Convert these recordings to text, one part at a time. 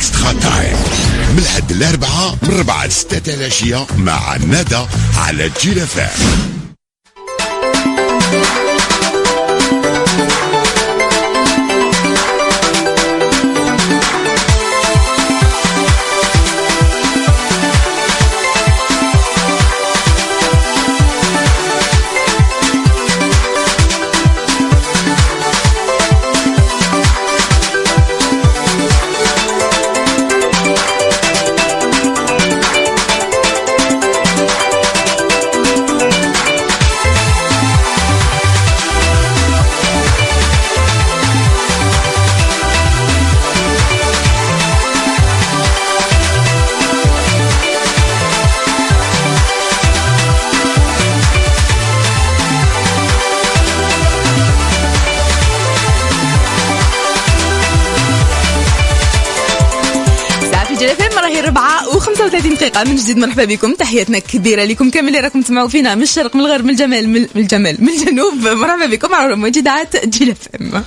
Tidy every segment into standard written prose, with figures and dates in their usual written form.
اكسترا تايم من الحد الأربعة من 4 ل 6 العشية مع ندى على جيل FM. دقيقة من جديد. مرحبا بكم، تحياتنا كبيرة لكم كامل اللي راكم تسمعوا فينا من الشرق من الغرب من الجمال من الجنوب. مرحبا بكم على موجودات جيل FM.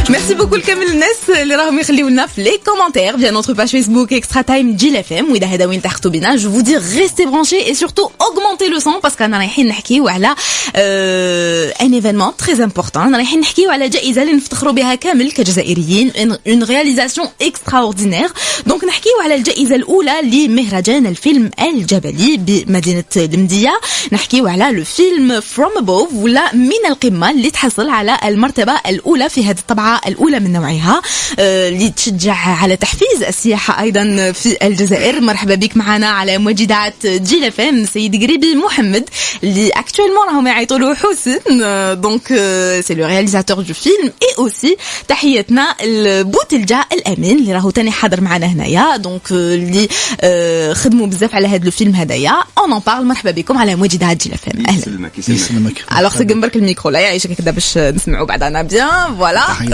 Merci beaucoup لكامل الناس اللي راهم يخليو لنا في les commentaires via notre page Facebook Extra Time Jil FM. وإذا هذا وين تحتو بنا je vous dis restez branchés et surtout augmentez le son parce qu'أنا رايحين نحكيو على un événement très important. أنا رايحين نحكيو على جائزة اللي نفتخروا بها كامل كجزائريين une réalisation extraordinaire. donc نحكيو على الجائزة الأولى لمهرجان الفيلم الجبلي بمدينة المدية. نحكيو على le film From Above ولا من القمة اللي تحصل على المرتبة الأولى في هذه الطبعة الأولى من نوعها اللي تشجع على تحفيز السياحة أيضا في الجزائر. مرحبا بك معنا على موجودات جيل FM سيد قريبي محمد اللي actuellement راهم يعيطوا له حسن. donc c'est le réalisateur du film et aussi تحياتنا البوتلجة الأمين اللي راهو تاني حاضر معنا هنايا. donc اللي خدموا بزاف على هذا الفيلم هدايا. on en parle. مرحبا بكم على موجودات جيل FM. أهلا يسلمك. alors سقم برك الميكرو لا يعيشك كذا باش نسمعوا بعضنا bien voilà.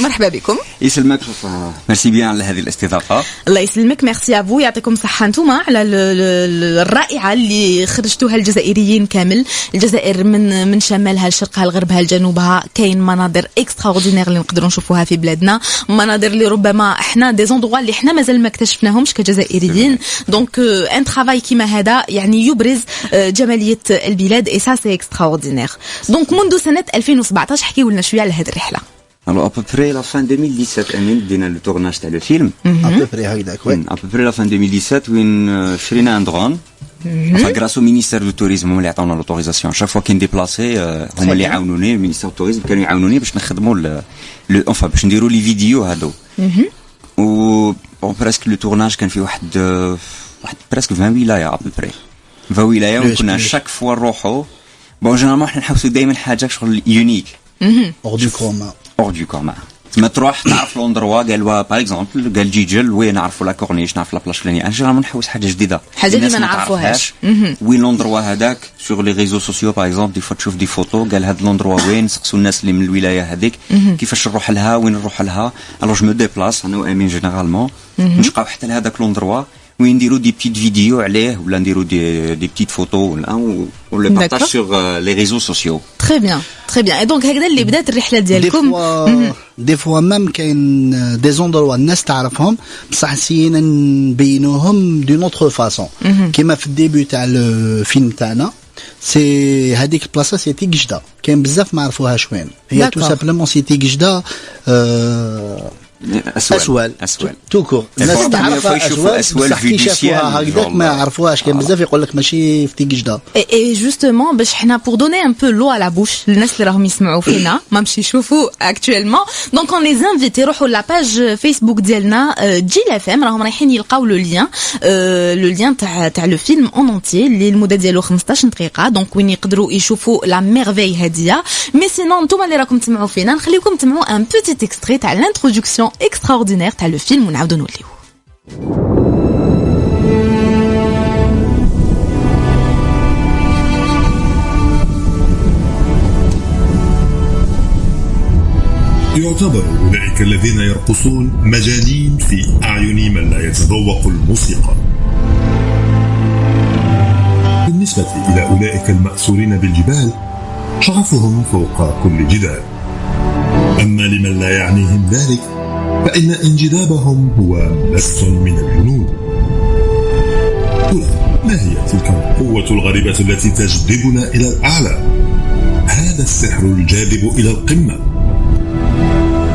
مرحبا بكم. يسلمك. ميرسي بيان على هذه الاستضافه. الله يسلمك. ميرسي افو. يعطيكم الصحه نتوما على الرائعه اللي خرجتوها الجزائريين كامل. الجزائر من شمالها لشرقها لغربها لجنوبها كاين مناظر اكستراوردينير اللي نقدروا نشوفوها في بلادنا. مناظر اللي ربما احنا دي زوندغوا اللي احنا مازال ما اكتشفناهمش كجزائريين. دونك ان ترافاي كيما هذا يعني يبرز جماليه البلاد اي سا سي اكستراوردينير. دونك منذ سنه 2017 حكيوا لنا شويه على هذه الرحله. Alors à peu près la fin 2017 بدينا le tournage تاع le film. à peu près هكذاك. à peu près la fin 2017 وين شرينا un drone. enfin grâce au ministère du tourisme هما اللي عطاونا l'autorisation. chaque fois كي نديبلاسي هما اللي يعاونوني. ministère du tourisme كانوا يعاونوني باش نخدموا enfin باش نديروا لي فيديو هادو. و presque le tournage كان فيه واحد presque 20 ولاية à peu près 20 ولاية. وكنا chaque fois نروحوا bon généralement احنا نحوسوا دائما حاجة شغل يونيك hors du commun. ما تروح تعرف لوندروا قالوا باغ اكزومبل قال جيجل وين نعرفوا لا كورنيش نعرف لا بلاش فلانيه. انا ما نحوس حاجه جديده حاجه اللي ما نعرفوهاش. وين لوندروا هذاك سور لي ريزو سوسيو باغ اكزومبل دي فوا تشوف دي فوتو قال هاد لوندروا وين سقسوا الناس اللي من الولايه هذيك كيفاش نروح لها وين نروح لها. الوغ جو مو ديبلاس انا وامين جينيرالمون نشقاو حتى لهذاك لوندروا وين نديرو دي بيت فيديو عليه ولا نديرو دي بيت فوتو ولا لي بارطاج سور لي ريزو سوسيو. تري بيان تري بيان. دونك هكذا اللي بدات الرحله ديالكم. دي فوا ميم كاين دي زوندروا الناس تعرفهم بصح نسينا نبينوهم دون اوتر فاصون كيما في الديبي تاع الفيلم تاعنا. سي هذيك البلاصه سيتي قجده كاين بزاف ما عرفوهاش وين هي. تو سامبلومون سيتي قجده أسوال توكو الناس تعرفها أسوال كي شافوها هكذاك ما يعرفوهاش. كاين بزاف يقول لك ماشي في تيجدة. اي جوستومون باش حنا بور دوني ان بو لو على بوش الناس اللي راهم يسمعوا فينا ما مشي يشوفوا اكطوالمون. دونك اون لي انفيتي روحوا لا باج فيسبوك ديالنا جيل اف ام راهم رايحين يلقاو لو لين تاع لو فيلم اون اونتي اللي المده ديالو 15 دقيقه. دونك وين يقدروا يشوفوا لا ميرفي هاديه. مي سينون نتوما اللي راكم تسمعوا فينا نخليكم تسمعوا ان بوتيت اكستري تاع لانتروداكسيون extraordinaire تاع le film ونعاودو نوليو. يعتبر أولئك الذين يرقصون مجانين في أعين من لا يتذوق الموسيقى. بالنسبة إلى أولئك المأسورين بالجبال شغفهم فوق كل جدال. أما لمن لا يعنيهم ذلك فإن انجذابهم هو بث من الجنون. ما هي تلك القوة الغريبة التي تجذبنا إلى الأعلى؟ هذا السحر الجاذب إلى القمة.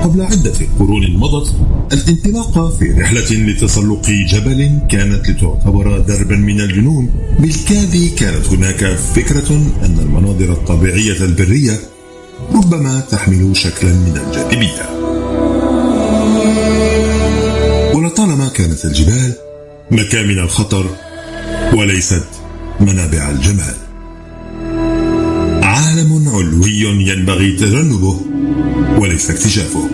قبل عدة قرون مضت الانطلاق في رحلة لتسلق جبل كانت لتعتبر دربا من الجنون. بالكاد كانت هناك فكرة أن المناظر الطبيعية البرية ربما تحمل شكلا من الجاذبية، ولطالما كانت الجبال مكامن الخطر وليست منابع الجمال. عالم علوي ينبغي تجنبه وليس اكتشافه.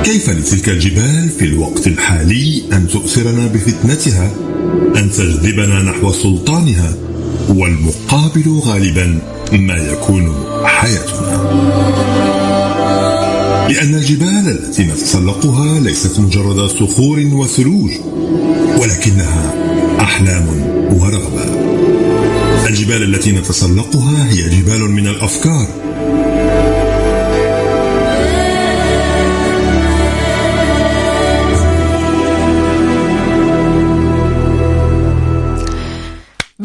كيف لتلك الجبال في الوقت الحالي أن تؤثرنا بفتنتها، أن تجذبنا نحو سلطانها، والمقابل غالبا ما يكون حياتنا؟ لأن الجبال التي نتسلقها ليست مجرد صخور وثلوج، ولكنها أحلام ورغبة. الجبال التي نتسلقها هي جبال من الأفكار.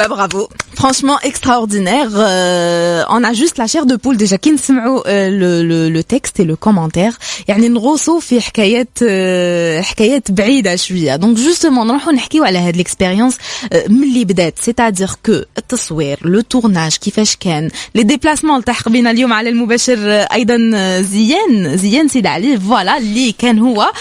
Bah bravo, franchement extraordinaire. On a juste la chair de poule déjà qui نسمعوا le texte et le commentaire. يعني نغوصوا في حكايات بعيدة شوية. Donc justement نروحوا نحكيوا على هاد l'expérience ملي بدات. C'est-à-dire que التصوير, le tournage كيفاش كان, les déplacements التحق بنا اليوم على المباشر أيضا زيان سيد علي فوالا اللي كان هو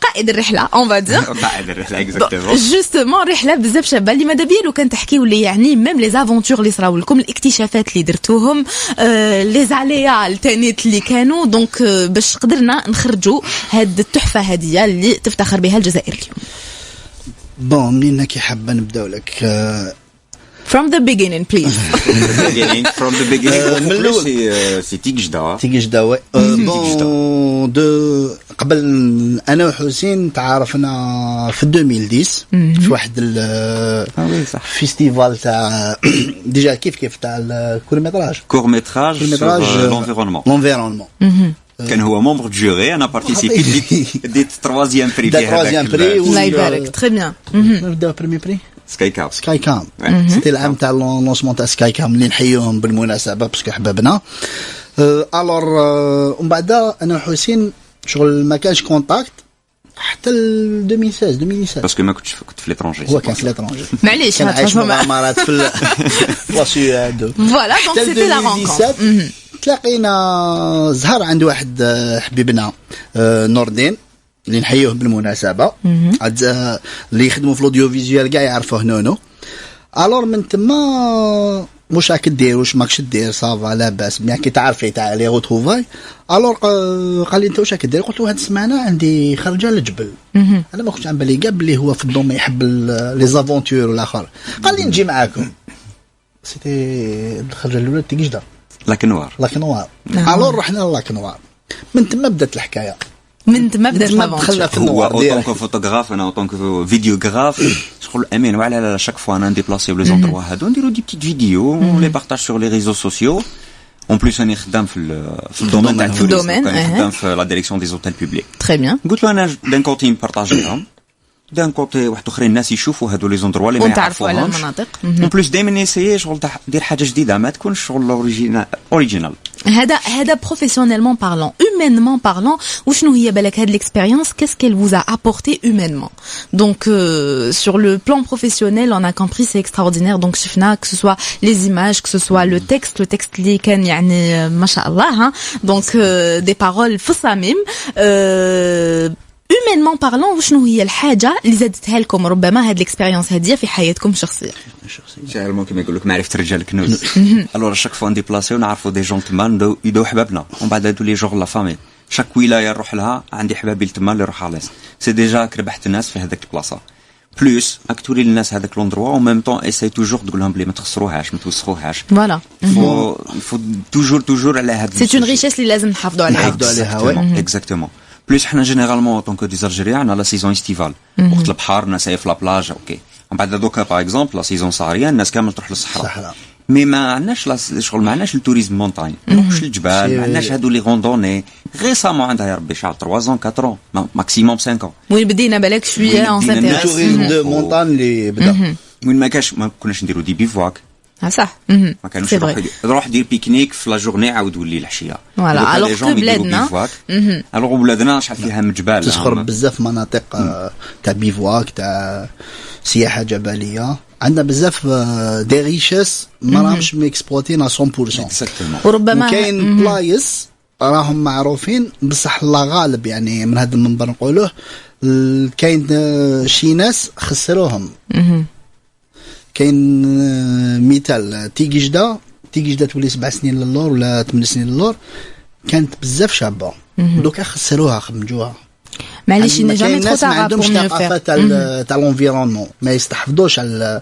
قائد الرحلة on va dire. قائد الرحلة exactement. Justement رحلة بزاف شابة اللي ماذا بيا لو كان تحكيوا لي يعني ميم لي زافونتور اللي صراو لكم, الاكتشافات اللي درتوهم, لي زاليا التانيت اللي كانوا, دونك باش قدرنا نخرجوا هاد التحفة هدية اللي تفتخر بها الجزائر اليوم. بون منين كي حابة نبداو لك From the beginning please. From the beginning. C'est تيجدا بون دو قبل انا وحسين تعرفنا في 2010 في واحد الفيستيفال تاع ديجا كيف تاع الكورميتراج لونفيرونمون. كان هو ممبر دو جوري, انا بارتيسيبي ديت 3e بري في هذاك. الله يبارك تري بيان. نبداو بريمي بري سكاي كام سيتي العام تاع لونسمون تاع سكاي كام اللي نحييهم بالمناسبه باسكو حبابنا. الور ومن بعد انا وحسين شغل ما كانش كونتاكت حتى 2016 باسكو ما كنت في ليترونجي. هو كان في ليترونجي معليش كان عايش مغامرات في السويد فوالا. دونك سيتي لا رونكونتر. تلاقينا زهر عند واحد حبيبنا نوردين اللي نحيوه بالمناسبه, اللي يخدموا في الاوديو فيزيوال كاع يعرفوه نونو. الور من تما واش راك دير واش ماكش دير صافا لاباس ميا كي تعرفي تاع لي غوتروفاي. الور قال لي انت واش راك دير؟ قلت له هاد السمانه عندي خرجه للجبل. انا ما كنتش عم بالي كاع بلي هو في الدوم يحب لي زافونتور والاخر. قال لي نجي معاكم. سيتي الخرجه الاولى تيجدا لاكنوار. الور رحنا لاكنوار. من تما بدات الحكايه. من تما بدات لافونتور. هو اوطونك فوتوغراف انا اوطونك فيديوغراف شغل امين وعلى شاك فوا انا نديبلاسيو لي زوندروا هادو نديرو دي بتيت فيديو لي بارطاج سور لي ريزو سوسيو. اون بليس انا خدام في الدومين تاع التوريزم, خدام في لا ديريكسيون دي زوتيل بوبليك. تري بيان. قلت له انا دان كوتي نبارطاجيهم, دان كوتي واحد اخرين الناس يشوفوا هادو لي زوندروا اللي ما يعرفوهمش على المناطق. اون بليس دائما نسيي شغل دير حاجه جديده ما تكونش شغل اوريجينال. هذا بروفيسيونيلمون بارلون, humainement parlant, وشنو هي بالك هاد l'expérience, qu'est-ce qu'elle vous a apporté humainement. Donc sur le plan professionnel on a compris c'est extraordinaire. Donc شفنا que ce soit les images, que ce soit le texte اللي كان يعني ما شاء الله, donc des paroles في الصميم. humainement parlant وشنو هي الحاجة اللي زادتها لكم ربما هاد l'expérience هادية في حياتكم الشخصية؟ شاعر ممكن يقول لك معرفة الرجال كنوز. الور شاك فوا نديبلاسيو نعرفوا دي جون تما يدو حبابنا, ومن بعد هادو لي جور لا فامي شاك ولاية نروح لها عندي حبابي تما اللي يروح على سي ديجا ربحت الناس في هذاك البلاصة بلوس راك توري للناس هذاك لوندروا او ميم طون اساي توجور تقول لهم بلي ما تخسروهاش ما توسخوهاش. فوالا فو توجور على هاد سي اون ريشيس اللي لازم نحافظوا عليها. اكزاكتومون. بلوس حنا جينيرالمون طونك دي زالجيريان عندنا لا سيزون استيفال وقت البحر الناس في لا بلاج اوكي. ومن بعد دوكا باغ اكزومبل لا سيزون صاريه الناس كامل تروح للصحراء. مي ما عندناش شغل ما عندناش التوريزم مونتاين ما نروحش للجبال ما عندناش هادو لي غوندوني ريسامون عندها يا ربي شحال 3 ans 4 ans ماكسيموم 5 ans وين بدينا بالك شويه اون سانتيريس التوريزم دو مونتان اللي بدا وين ما كناش نديرو دي بيفواك صح ما كانوش روح دير بيكنيك في لا جورني عاود ولي العشيه فوالا الوغ كو بلادنا الوغ بلادنا شحال فيها من جبال تسخر بزاف مناطق تاع بيفواك تاع سياحه جبليه عندنا بزاف دي ريشيس ما راهمش ميكسبلوتين 100% وربما كاين بلايص راهم معروفين بصح الله غالب يعني من هذا المنبر نقولوه كاين شي ناس خسروهم كاين مثال تيجي جدا تولي 7 سنين للور ولا 8 سنين للور كانت بزاف شابه دوكا خسروها خمجوها معليش نجم الناس ما عندهمش ثقافه تاع الانفيرونمون ما يستحفظوش على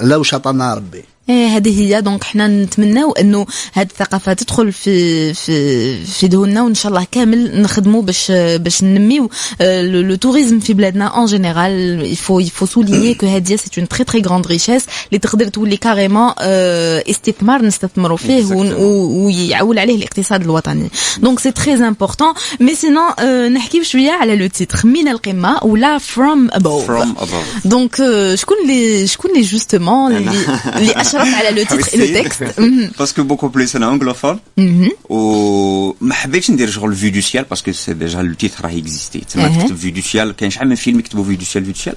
لو شطنا ربي هذه هي دونك حنا نتمناو انه هذه الثقافه تدخل في دهوننا وان شاء الله كامل نخدموا باش ننميو لو توريزم في بلادنا اون جينيرال يفو سولينيي كو هذه سي اون تري تري غراند ريشيس اللي تقدر تولي كاريمون استثمار نستثمروا فيه ويعول عليه الاقتصاد الوطني دونك سي تري امبورطون مي سينون نحكيو شويه على لو تيتر من القمه ولا فروم ابوف دونك شكون اللي جوستومون اللي اشرف على لو تيتر لو تكست باسكو بوكو بليس انا انغلوفون وما حبيتش ندير شغل فيو دو سيال باسكو سي ديجا لو تيتر راه اكزيستي تما كتب فيو دو سيال كاين شحال من فيلم يكتبوا فيو دو سيال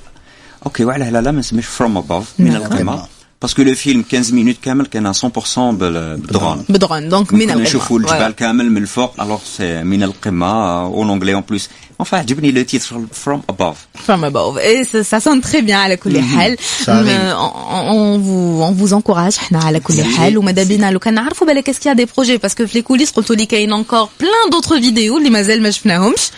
اوكي وعلاه لا ما نسميش فروم ابوف من القمه باسكو لو فيلم 15 مينوت كامل كان 100% بدرون دونك من القمه نشوفوا الجبال كامل من الفوق الوغ سي من القمه اون انجلي اون بلوس enfin عجبني لو تيتر from above et ça sonne très bien على كل حال on vous encourage حنا على كل حال وماذا بينا لو كان نعرفوا بالك اسكي دي بروجي باسكو في لي كوليس قلتوا لي كاين انكور بلان دوطر فيديو اللي مازال ما شفناهمش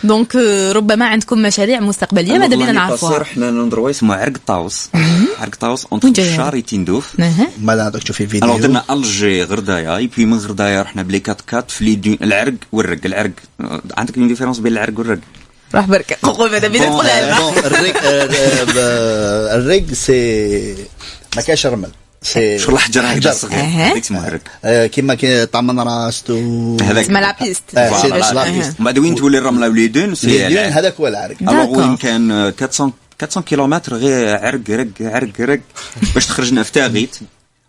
دونك ربما عندكم مشاريع مستقبليه ماذا بينا نعرفوها حنا ندروا اسمه عرق طاوس اونتر شاري تندوف ماذا بدك تشوفي الفيديو alors درنا الجي غردايه اي بي من غردايه رحنا بلي 4 في لي دون العرق عندك اون ديفيرونس بين العرق والرق راح بركة قوقو ماذا بينا تقولها الرق سي ما كاش رمل سي شغل حجر صغير هذيك اسمه الرق كيما طعمنا راستو هذاك اسمها لا بيست بعد وين تولي الرمله وليدون سي هذاك هو العرق الوغ وين كان 400 كيلومتر غير عرق باش تخرجنا في تاغيت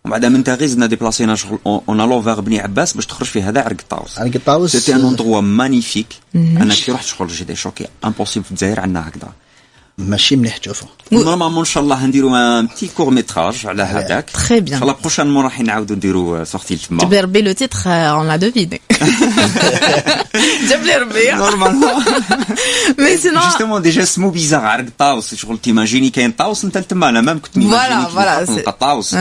وبعد من تاغيت زدنا ديبلاسينا شغل اون الو فيغ بني عباس باش تخرج في هذا عرق الطاوس سيتي ان اندروا مانيفيك انا كي رحت شغل جيتي شوكي امبوسيبل في الجزائر عندنا هكذا ماشي مليح تشوفه نورمالمون ان شاء الله نديرو ان بتي كور ميتراج على هذاك تري بيان لا بروشانمون راح نعاودو نديرو سورتي تما جاب لي ربي لو تيتر اون لا دوفيني جاب لي ربي نورمالمون مي سينو جوستومون ديجا سمو بيزار عرق طاوس شغل تيماجيني كاين طاوس انت تما انا مام كنت فوالا طاوس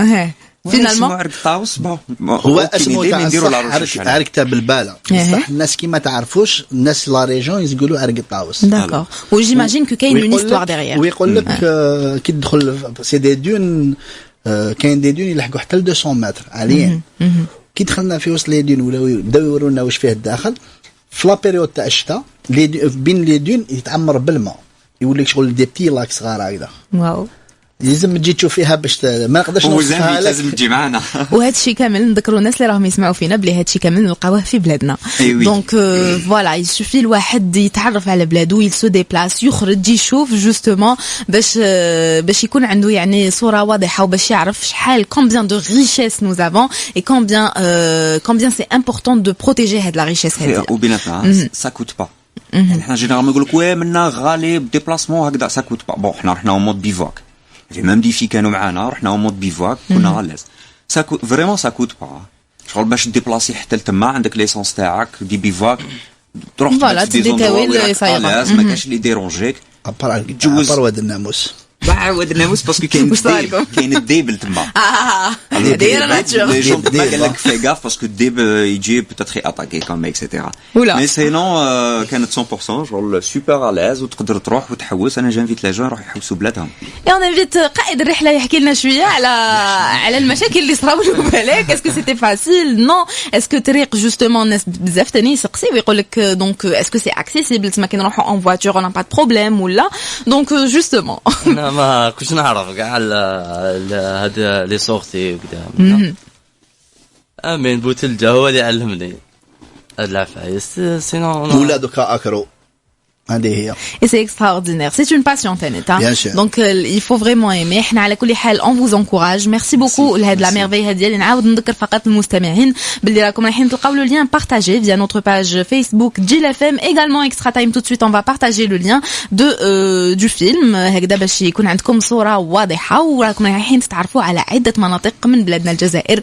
فينالمون عرق طاوس هو اسمه تاع عرق تاع بالباله بصح الناس كيما تعرفوش الناس لا ريجون يقولوا عرق طاوس داكور وجيماجين كو كاين اون هيستوار ديغيير ويقول لك كي تدخل سي دي دون كاين دي دون يلحقوا حتى ل 200 متر عاليين كي دخلنا في وسط لي دون ولاو بداو يورونا واش فيه الداخل في لا بيريود تاع الشتاء بين لي دون يتعمر بالماء يقول لك شغل دي بتي لاك صغار هكذا واو لازم تجي تشوف فيها باش ما نقدرش نوصفها لك لازم تجي معنا وهذا الشيء كامل نذكروا الناس اللي راهم يسمعوا فينا بلي هذا الشيء كامل نلقاوه في بلادنا دونك فوالا يشوفي الواحد يتعرف على بلادو يسو دي بلاص يخرج يشوف جوستومون باش يكون عنده يعني صوره واضحه وباش يعرف شحال كومبيان دو ريشيس نو افون اي كومبيان سي امبورطون دو بروتيجي هاد لا ريشيس هذه وبيناتنا سا كوت با حنا جينيرالمون يقول لك وي منا غالي ديبلاسمون هكذا سا كوت با بون حنا رحنا اون مود بيفواك في ميم ديفي كانوا معانا رحنا اون مود بيفواك كنا غالاز فريمون سا كوت با شغل باش ديبلاسي حتى لتما عندك ليسونس تاعك دي بيفواك تروح تبدل دي تاويل صايغه ما كاش اللي ديرونجيك ابار واد الناموس واد الناموس باسكو كاين الديبل تما دايره ناتور ما قال لك في غاف باسكو الديب يجي بوتيتر اتاكي كوم اكسيتيرا مي سينون كانت 100% شغل سوبر الاز وتقدر تروح وتحوس انا جانفيت لا جون يروحوا يحوسوا بلادهم اون انفيت قائد الرحله يحكي لنا شويه على المشاكل اللي صراو له بالك اسكو سيتي فاسيل نو اسكو طريق جوستومون الناس بزاف ثاني يسقسي ويقول لك دونك اسكو سي اكسيسيبل تما كي نروحوا اون فواتور اون با بروبليم ولا دونك جوستومون ما كنتش نعرف كاع هاد لي سورتي وكذا. امين بوتلجا هو اللي علمني هاد العفايس سينو ولادك اكرو هذه هي. Et c'est extraordinaire. C'est une passion, Tanet. Bien sûr. Donc, il faut vraiment aimer. احنا على كل حال on vous encourage. Merci beaucoup لهاد la merveille هادي اللي نعاود نذكر فقط المستمعين باللي راكم رايحين تلقاو le lien partagé via notre page Facebook Jil FM. Également Extra Time tout de suite on va partager le lien du film هكذا باش يكون عندكم صورة واضحة وراكم رايحين تتعرفوا على عدة مناطق من بلادنا الجزائر.